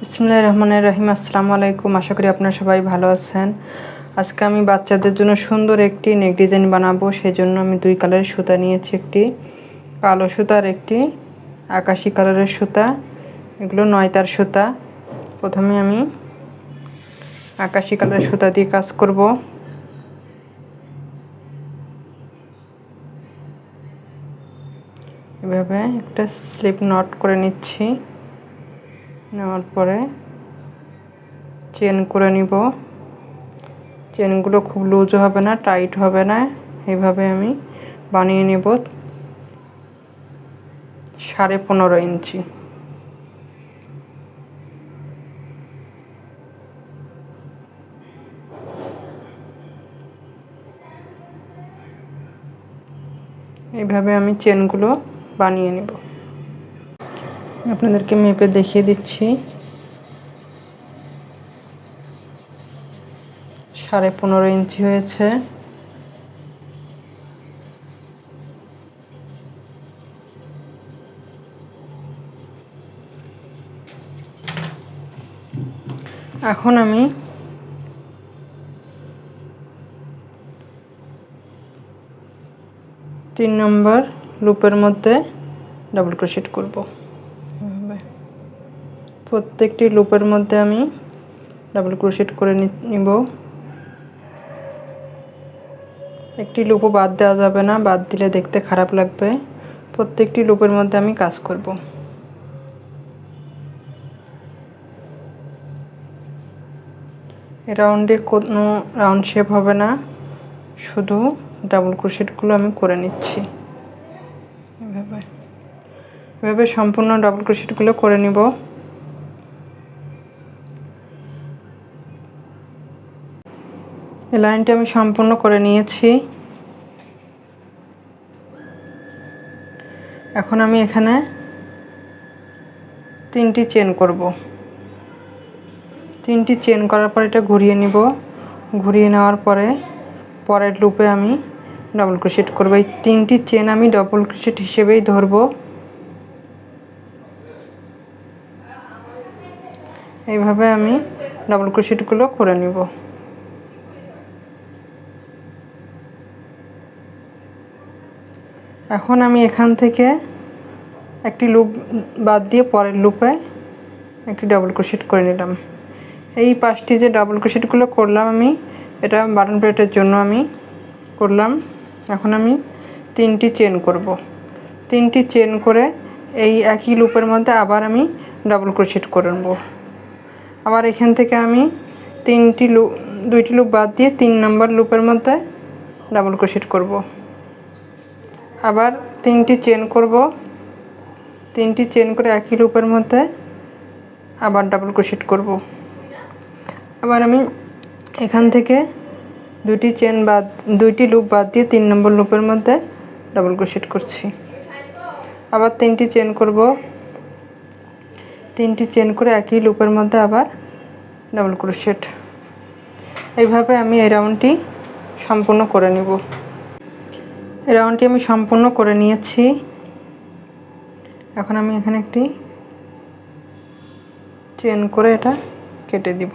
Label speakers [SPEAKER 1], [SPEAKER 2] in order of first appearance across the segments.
[SPEAKER 1] বিসমিল্লাহির রহমানির রহিম। আসসালামু আলাইকুম। আশা করি আপনারা সবাই ভালো আছেন। আজকে আমি বাচ্চাদের জন্য সুন্দর একটি নেক ডিজাইন বানাবো। সেই জন্য আমি দুই কালারের সুতা নিয়েছি, একটি কালো সুতা আর একটি আকাশি কালারের সুতা। এগুলো 9 তার সুতা। প্রথমে আমি আকাশি কালারের সুতা দিয়ে কাজ করব। এভাবে একটা স্লিপ নট করে নিচ্ছি। নেওয়ার পরে চেন করে নিব। চেনগুলো খুব লুজ হবে না, টাইট হবে না। এইভাবে আমি বানিয়ে নেব 15.5 ইঞ্চি। এইভাবে আমি চেনগুলো বানিয়ে নেব। আপনাদেরকে মেপে দেখিয়ে দিচ্ছি। 15.5 ইঞ্চি হয়েছে। এখন আমি তিন নম্বর লুপের মধ্যে ডাবল ক্রোশেট করব। প্রত্যেকটি লুপের মধ্যে আমি ডাবল ক্রোশেট করে নিব। একটি লুপও বাদ দেওয়া যাবে না, বাদ দিলে দেখতে খারাপ লাগবে। প্রত্যেকটি লুপের মধ্যে আমি কাজ করব। রাউন্ডে কোনো রাউন্ড শেপ হবে না, শুধু ডাবল ক্রোশেটগুলো আমি করে নিচ্ছি। এভাবে সম্পূর্ণ ডাবল ক্রোশেটগুলো করে নিব। এই লাইনটি আমি সম্পূর্ণ করে নিয়েছি। এখন আমি এখানে 3টি চেন করব। 3টি চেন করার পর এটা ঘুরিয়ে নিব। ঘুরিয়ে নেওয়ার পরে পরের লুপে আমি ডাবল ক্রোশেট করব। এই 3টি চেন আমি ডাবল ক্রোশেট হিসেবেই ধরব। এইভাবে আমি ডাবল ক্রোশেটগুলো করে নিব। এখন আমি এখান থেকে একটি লুপ বাদ দিয়ে পরের লুপে একটি ডাবল ক্রোশেট করে নিলাম। এই 5টি যে ডাবল ক্রোশেটগুলো করলাম আমি, এটা বাটন প্লেটের জন্য আমি করলাম। এখন আমি 3টি চেন করব। 3টি চেন করে এই একই লুপের মধ্যে আবার আমি ডাবল ক্রোশেট করব। আবার এখান থেকে আমি 2টি লুপ বাদ দিয়ে 3 নম্বর লুপের মধ্যে ডাবল ক্রোশেট করব। আবার 3টি চেন করব। 3টি চেন করে একই লুপের মধ্যে আবার ডাবল ক্রোশেট করব। আবার আমি এখান থেকে 2টি লুপ বাদ দিয়ে 3 নম্বর লুপের মধ্যে ডাবল ক্রোশেট করছি। আবার 3টি চেন করব। 3টি চেন করে একই লুপের মধ্যে আবার ডাবল ক্রোশেট। এইভাবে আমি এই রাউন্ডটি সম্পূর্ণ করে নেব। এই রাউন্ডটি আমি সম্পূর্ণ করে নিয়েছি। এখন আমি এখানে একটি চেন করে এটা কেটে দিব।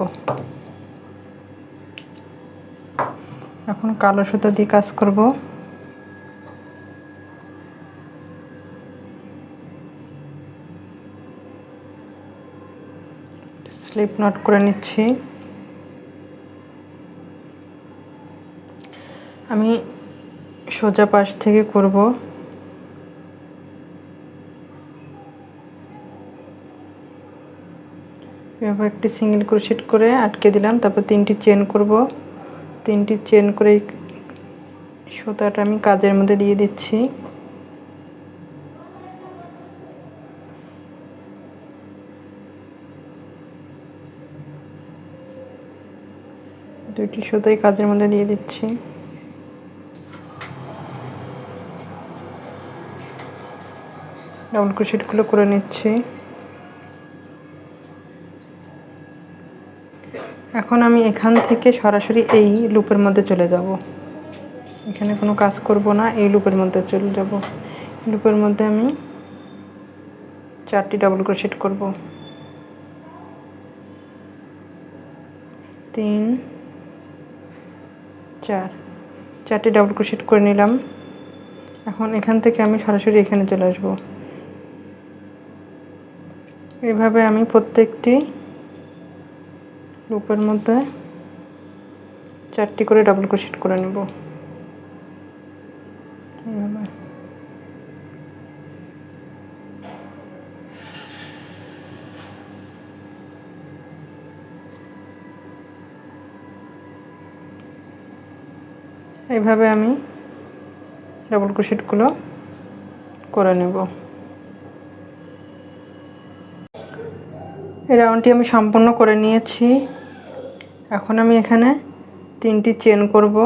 [SPEAKER 1] এখন কালো সুতা দিয়ে কাজ করব। স্লিপ নট করে নিচ্ছি। আমি সোজা পাশ থেকে করব। এভাবে একটি সিঙ্গেল ক্রোশেট করে আটকে দিলাম। তারপর 3টি চেন করব। 3টি চেন করে সুতাটা আমি কাজের মধ্যে দিয়ে দিচ্ছি। দুইটি সুতাই কাজের মধ্যে দিয়ে দিচ্ছি। ডাবল ক্রোশেটগুলো করে নিচ্ছি। এখন আমি এখান থেকে সরাসরি এই লুপের মধ্যে চলে যাব। এখানে কোনো কাজ করব না, এই লুপের মধ্যে চলে যাব। লুপের মধ্যে আমি 4টি ডাবল ক্রোশেট করব। 3 4 চারটি ডাবল ক্রোশেট করে নিলাম। এখন এখান থেকে আমি সরাসরি এখানে চলে আসব। এইভাবে আমি প্রত্যেকটি লুপের মধ্যে 4টি করে ডাবল ক্রোশেট করে নেব। এইভাবে আমি ডাবল ক্রোশেটগুলো করে নেব। এই রাউন্ডটি আমি সম্পূর্ণ করে নিয়েছি। এখন আমি এখানে 3টি চেন করব।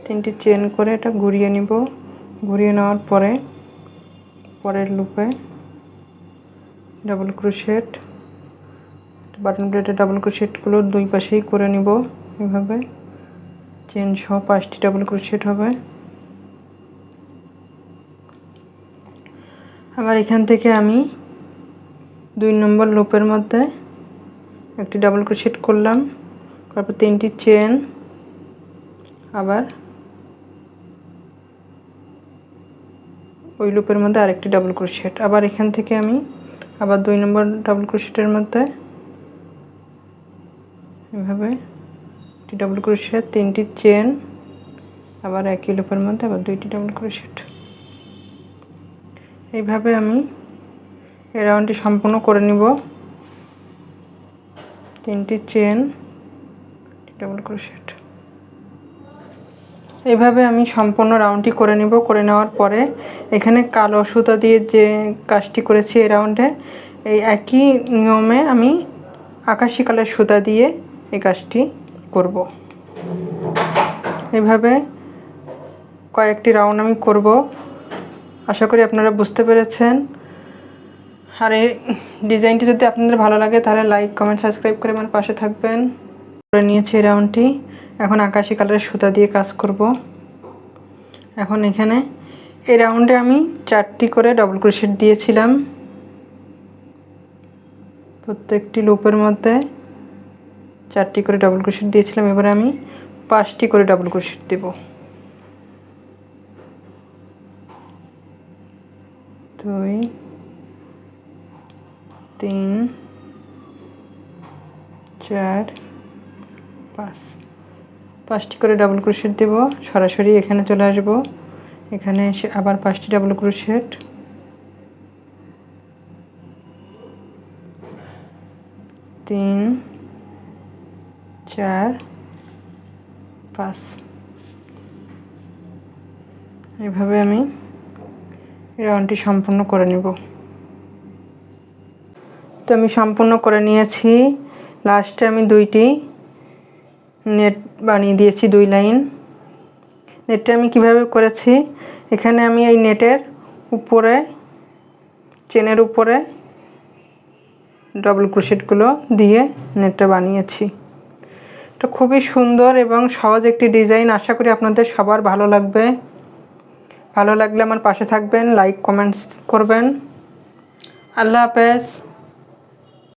[SPEAKER 1] 3টি চেন করে এটা ঘুরিয়ে নিব। ঘুরিয়ে নেওয়ার পরে পরের লুপে ডাবল ক্রোশেট, বাটন প্লেটে ডাবল ক্রোশেটগুলো দুই পাশেই করে নিব। এভাবে চেন সহ 5টি ডাবল ক্রোশেট হবে। আবার এখান থেকে আমি 2 নম্বর লুপের মধ্যে একটি ডাবল ক্রোশেট করলাম, তারপর 3টি চেন, আবার ওই লুপের মধ্যে আরেকটি ডাবল ক্রোশেট। আবার এখান থেকে আমি আবার 2 নম্বর ডাবল ক্রোশেটের মধ্যে এভাবে একটি ডাবল ক্রোশেট, 3টি চেন, আবার একই লুপের মধ্যে আবার 2টি ডাবল ক্রোশেট। এইভাবে আমি এই রাউন্ডটি সম্পূর্ণ করে নিব। 3টি চেন, ডাবল ক্রোশেট। এইভাবে আমি সম্পূর্ণ রাউন্ডটি করে নিব। করে নেওয়ার পরে এখানে কালো সুতা দিয়ে যে কাজটি করেছি এই রাউন্ডে, এই একই নিয়মে আমি আকাশি কালার সুতা দিয়ে এই কাজটি করব। এইভাবে কয়েকটি রাউন্ড আমি করব। আশা করি আপনারা বুঝতে পেরেছেন। আর এই ডিজাইনটি যদি আপনাদের ভালো লাগে তাহলে লাইক, কমেন্ট, সাবস্ক্রাইব করে আমার পাশে থাকবেন। করে নিয়েছি এই রাউন্ডটি। এখন আকাশি কালারের সুতা দিয়ে কাজ করব। এখন এখানে এই রাউন্ডে আমি 4টি করে ডাবল ক্রোশেট দিয়েছিলাম। প্রত্যেকটি লুপের মধ্যে 4টি করে ডাবল ক্রোশেট দিয়েছিলাম। এবারে আমি 5টি করে ডাবল ক্রোশেট দেব। 2 3 4 5 5টি করে ডাবল ক্রোশেট দেব। সরাসরি এখানে চলে আসব। এখানে এসে আবার 5টি ডাবল ক্রোশেট, 3 4 5। এইভাবে আমি রাউন্ডটি সম্পূর্ণ করে নেব। তো আমি সম্পূর্ণ করে নিয়েছি। লাস্টে আমি 2টি নেট বানিয়ে দিয়েছি, 2 লাইন। নেটটা আমি কিভাবে করেছি, এখানে আমি এই নেটের উপরে, চেনের উপরে ডাবল ক্রোশেটগুলো দিয়ে নেটটা বানিয়েছি। এটা খুবই সুন্দর এবং সহজ একটি ডিজাইন। আশা করি আপনাদের সবার ভালো লাগবে। ভালো লাগলে আমার পাশে থাকবেন, লাইক, কমেন্টস করবেন। আল্লাহ হাফেজ।